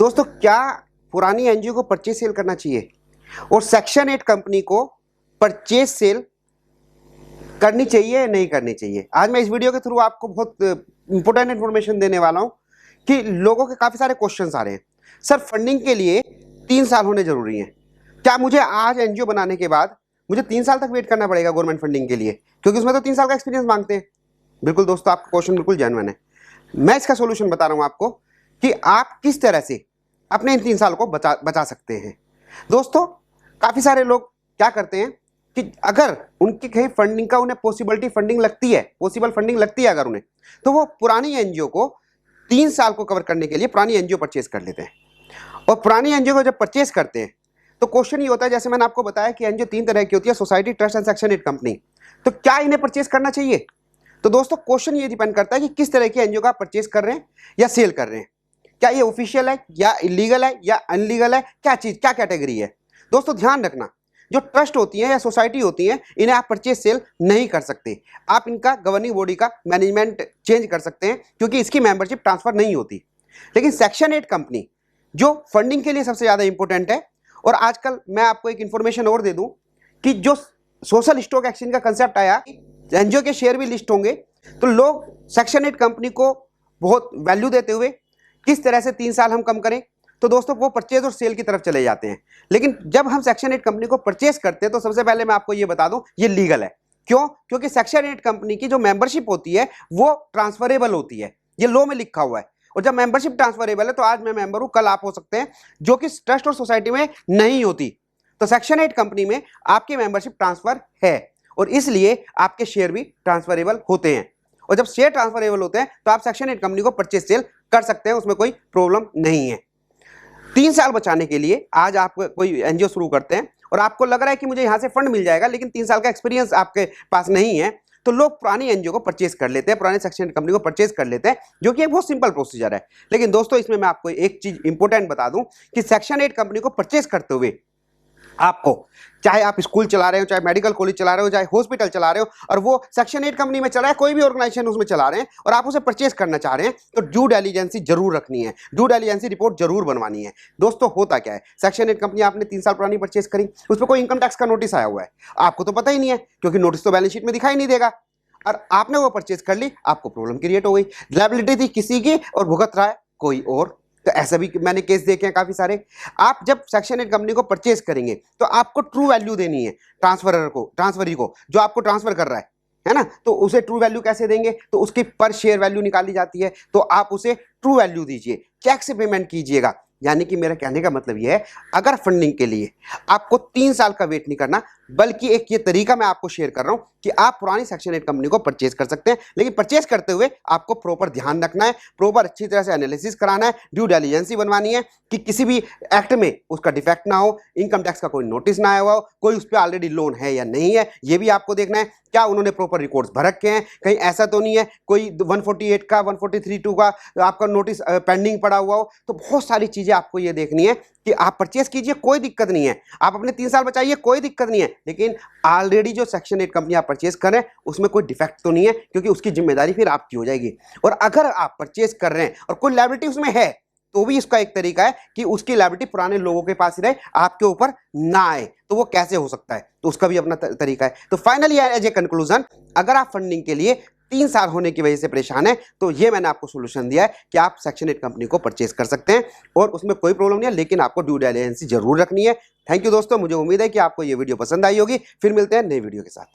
दोस्तों, क्या पुरानी एनजीओ को परचेज सेल करना चाहिए और सेक्शन 8 कंपनी को परचेज सेल करनी चाहिए या नहीं करनी चाहिए? आज मैं इस वीडियो के थ्रू आपको बहुत इंपॉर्टेंट इन्फॉर्मेशन देने वाला हूं कि लोगों के काफ़ी सारे क्वेश्चंस आ रहे हैं। सर, फंडिंग के लिए 3 साल होने जरूरी हैं। क्या मुझे आज एनजीओ बनाने के बाद मुझे 3 साल तक वेट करना पड़ेगा गवर्नमेंट फंडिंग के लिए, क्योंकि उसमें तो 3 साल का एक्सपीरियंस मांगते हैं? बिल्कुल दोस्तों, आपका क्वेश्चन बिल्कुल जेन्युइन है। मैं इसका सोल्यूशन बता रहा हूं आपको कि आप किस तरह से अपने इन 3 साल को बचा सकते हैं। दोस्तों, काफ़ी सारे लोग क्या करते हैं कि अगर उनकी कहीं फंडिंग का उन्हें पॉसिबल फंडिंग लगती है अगर उन्हें, तो वो पुरानी एनजीओ को 3 साल को कवर करने के लिए पुरानी एनजीओ परचेज कर लेते हैं। और पुरानी एनजीओ को जब परचेज करते हैं तो क्वेश्चन ये होता है, जैसे मैंने आपको बताया कि एनजीओ 3 तरह की होती है, society, trust and section 8 company. तो क्या इन्हें परचेज करना चाहिए? तो दोस्तों, क्वेश्चन ये डिपेंड करता है कि किस तरह की एनजीओ का परचेज कर रहे हैं या सेल कर रहे हैं। क्या ये ऑफिशियल है या इलीगल है या अनलीगल है, क्या कैटेगरी है? दोस्तों ध्यान रखना, जो ट्रस्ट होती है या सोसाइटी होती है, इन्हें आप परचेज सेल नहीं कर सकते। आप इनका गवर्निंग बॉडी का मैनेजमेंट चेंज कर सकते हैं, क्योंकि इसकी मेंबरशिप ट्रांसफर नहीं होती। लेकिन सेक्शन 8 कंपनी जो फंडिंग के लिए सबसे ज्यादा इंपॉर्टेंट है, और आजकल मैं आपको एक इंफॉर्मेशन और दे दूं कि जो सोशल स्टॉक एक्सचेंज का कंसेप्ट आया, एनजीओ के शेयर भी लिस्ट होंगे, तो लोग सेक्शन 8 कंपनी को बहुत वैल्यू देते हुए किस तरह से 3 साल हम कम करें, तो दोस्तों वो परचेज और सेल की तरफ चले जाते हैं। लेकिन जब हम सेक्शन 8 कंपनी को परचेज करते हैं तो सबसे पहले मैं आपको ये बता दूं, ये लीगल है। क्यों? क्योंकि सेक्शन 8 कंपनी की जो मेंबरशिप होती है वो ट्रांसफरेबल होती है, ये लॉ में लिखा हुआ है। और जब मेंबरशिप ट्रांसफरेबल है तो आज मैं मेंबर हूं, कल आप हो सकते हैं, जो कि ट्रस्ट और सोसाइटी में नहीं होती। तो सेक्शन 8 कंपनी में आपकी मेंबरशिप ट्रांसफर है और इसलिए आपके शेयर भी ट्रांसफरेबल होते हैं। और जब शेयर ट्रांसफरेबल होते हैं तो आप सेक्शन 8 कंपनी को परचेज सेल कर सकते हैं, उसमें कोई प्रॉब्लम नहीं है। 3 साल बचाने के लिए आज आप कोई एनजीओ शुरू करते हैं और आपको लग रहा है कि मुझे यहां से फंड मिल जाएगा, लेकिन 3 साल का एक्सपीरियंस आपके पास नहीं है, तो लोग पुरानी एनजीओ को परचेज कर लेते हैं, पुराने सेक्शन 8 कंपनी को परचेज कर लेते हैं, जो कि एक बहुत सिंपल प्रोसीजर है। लेकिन दोस्तों, इसमें मैं आपको एक चीज इंपॉर्टेंट बता दूं कि सेक्शन 8 कंपनी को परचेज करते हुए आपको, चाहे आप स्कूल चला रहे हो, चाहे मेडिकल कॉलेज चला रहे हो, चाहे हॉस्पिटल चला रहे हो, और वो सेक्शन 8 कंपनी में चला है, कोई भी ऑर्गेनाइजेशन उसमें चला रहे हैं और आप उसे परचेज करना चाह रहे हैं, तो ड्यू डिलिजेंसी जरूर रखनी है, ड्यू डिलिजेंसी रिपोर्ट जरूर बनवानी है। दोस्तों, होता क्या है, सेक्शन 8 कंपनी आपने 3 साल पुरानी परचेज करी, उस पर कोई इनकम टैक्स का नोटिस आया हुआ है, आपको तो पता ही नहीं है, क्योंकि नोटिस तो बैलेंस शीट में दिखाई नहीं देगा, और आपने वो परचेज कर ली, आपको प्रॉब्लम क्रिएट हो गई। लायबिलिटी थी किसी की और भुगत रहा है कोई और। तो ऐसा भी मैंने केस देखे हैं काफी सारे। आप जब सेक्शन 8 कंपनी को परचेज करेंगे तो आपको ट्रू वैल्यू देनी है ट्रांसफरी को, जो आपको ट्रांसफर कर रहा है ना, तो उसे ट्रू वैल्यू कैसे देंगे? तो उसकी पर शेयर वैल्यू निकाली जाती है, तो आप उसे ट्रू वैल्यू दीजिए, चेक से पेमेंट कीजिएगा। यानी कि मेरा कहने का मतलब यह है, अगर फंडिंग के लिए आपको 3 साल का वेट नहीं करना, बल्कि एक ये तरीका मैं आपको शेयर कर रहा हूं कि आप पुरानी सेक्शन 8 कंपनी को परचेज कर सकते हैं। लेकिन परचेज करते हुए आपको प्रॉपर ध्यान रखना है, प्रॉपर अच्छी तरह से एनालिसिस कराना है, ड्यू डिलिजेंसी बनवानी है कि किसी भी एक्ट में उसका डिफेक्ट ना हो, इनकम टैक्स का कोई नोटिस ना आया हुआ हो, कोई उस पर ऑलरेडी लोन है या नहीं है, ये भी आपको देखना है, क्या उन्होंने प्रॉपर रिकॉर्ड्स भर रखे हैं, कहीं ऐसा तो नहीं है कोई 148 का 143(2) का आपका नोटिस पेंडिंग पड़ा हुआ हो। तो बहुत सारी चीजें आपको ये देखनी है कि आप परचेज कीजिए, कोई दिक्कत नहीं है, आप अपने 3 साल बचाइए, कोई दिक्कत नहीं है, लेकिन ऑलरेडी जो सेक्शन 8 कंपनी आप परचेज कर रहे हैं उसमें कोई डिफेक्ट तो नहीं है, क्योंकि उसकी जिम्मेदारी फिर आपकी हो जाएगी। और अगर आप परचेज कर रहे हैं और कोई लायबिलिटी उसमें है, तो भी इसका एक तरीका है कि उसकी लायबिलिटी पुराने लोगों के पास ही रहे, आपके ऊपर ना आए। तो वो कैसे हो सकता है? तो उसका भी अपना तरीका है। तो फाइनली एज ए कंक्लूजन, अगर आप फंडिंग के लिए 3 साल होने की वजह से परेशान है, तो ये मैंने आपको सोल्यूशन दिया है कि आप सेक्शन 8 कंपनी को परचेज कर सकते हैं और उसमें कोई प्रॉब्लम नहीं है, लेकिन आपको ड्यू डिलिजेंसी जरूर रखनी है। थैंक यू दोस्तों, मुझे उम्मीद है कि आपको ये वीडियो पसंद आई होगी। फिर मिलते हैं नई वीडियो के साथ।